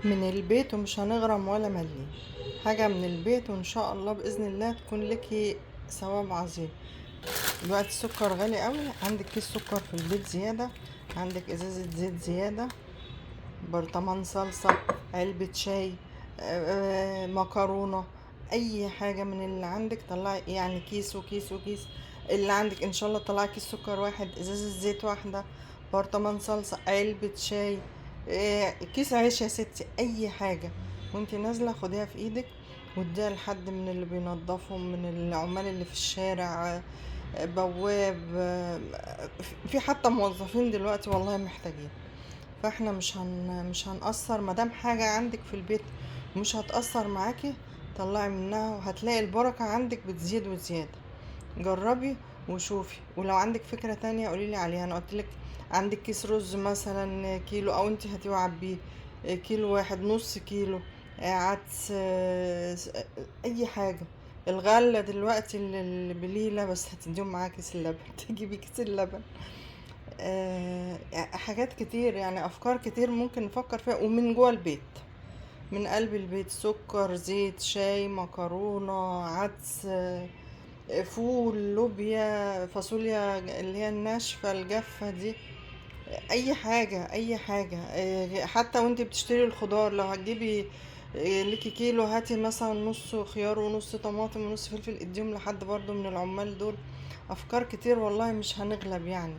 من البيت ومش هنغرم ولا مليم. حاجة من البيت وإن شاء الله بإذن الله تكون لكي ثواب عظيم. دلوقتي السكر غالي قوي، عندك كيس سكر في البيت زيادة، عندك ازازة زيت زيادة، برطمان صلصة، علبة شاي، مكرونة، اي حاجة من اللي عندك طلعي، يعني كيس وكيس وكيس. اللي عندك ان شاء الله طلعي كيس سكر واحد، ازازة زيت واحدة، برطمان صلصة، علبة شاي، كيس عيش يا ستي، اي حاجة وانتي نازلة خديها في ايدك واديها لحد من اللي بينضفوا، من العمال اللي في الشارع، بواب، في حتى موظفين دلوقتي والله محتاجين. فاحنا مش هنقصر مادام حاجة عندك في البيت مش هتأثر معاكي، طلعي منها وهتلاقي البركة عندك بتزيد وزيادة. جربي وشوفي، ولو عندك فكرة تانية قوليلي عليها. انا قلتلك عندك كيس رز مثلا كيلو، او انتي هاتيه وعبيه، كيلو واحد، نص كيلو، عدس، اي حاجة. الغلة دلوقتي اللي بليلة بس هتديهم معاها كيس اللبن تجيبي كيس اللبن. حاجات كتير، يعني افكار كتير ممكن نفكر فيها ومن جوه البيت، من قلب البيت. سكر، زيت، شاي، مكرونة، عدس، فول، لوبيا، فاصوليا اللي هي الناشفة الجافة دي، اي حاجة اي حاجة. حتى وانت بتشتري الخضار لو هتجيبي ليكي كيلو، هاتي مثلا نص خيار ونص طماطم ونص فلفل، اديهم لحد برضو من العمال دول. افكار كتير والله مش هنغلب يعني.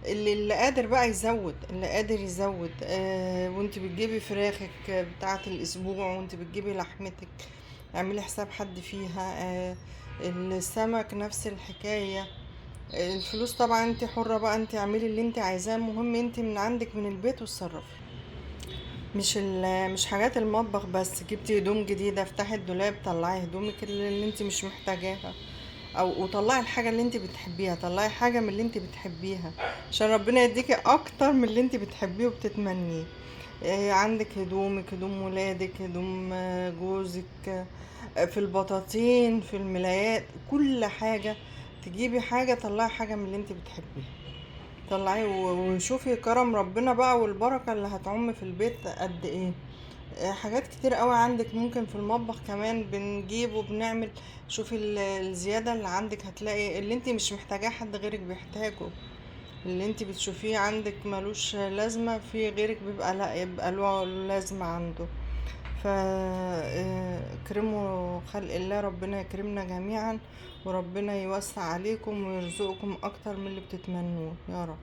اللي قادر بقى يزود، اللي قادر يزود. وانت بتجيبي فراخك بتاعة الاسبوع، وانت بتجيبي لحمتك اعملي حساب حد فيها. السمك نفس الحكاية. الفلوس طبعا انت حرة بقى، انت اعملي اللي انت عايزاه، المهم انت من عندك من البيت وتصرفي. مش حاجات المطبخ بس. جبتي هدوم جديدة، افتحي الدولاب طلعي هدومك اللي انت مش محتاجاها، او وطلعي الحاجة اللي انت بتحبيها، طلعي حاجة من اللي انت بتحبيها عشان ربنا يديكي اكتر من اللي انت بتحبيه وبتتمنيه. عندك هدومك، هدوم ولادك، هدوم جوزك، في البطاطين، في الملايات، كل حاجة. تجيبي حاجة، طلعي حاجة من اللي انت بتحبيها، طلعي وشوفي كرم ربنا بقى والبركة اللي هتعم في البيت قد ايه. حاجات كتير قوي عندك ممكن في المطبخ كمان بنجيب وبنعمل. شوفي الزيادة اللي عندك، هتلاقي اللي انت مش محتاجاه حد غيرك بيحتاجه. اللي انت بتشوفيه عندك ملوش لازمة في غيرك بيبقى لا يبقى له لازمة عنده. ف اكرموا خلق الله، ربنا يكرمنا جميعا وربنا يوسع عليكم ويرزقكم اكتر من اللي بتتمنوه يا رب.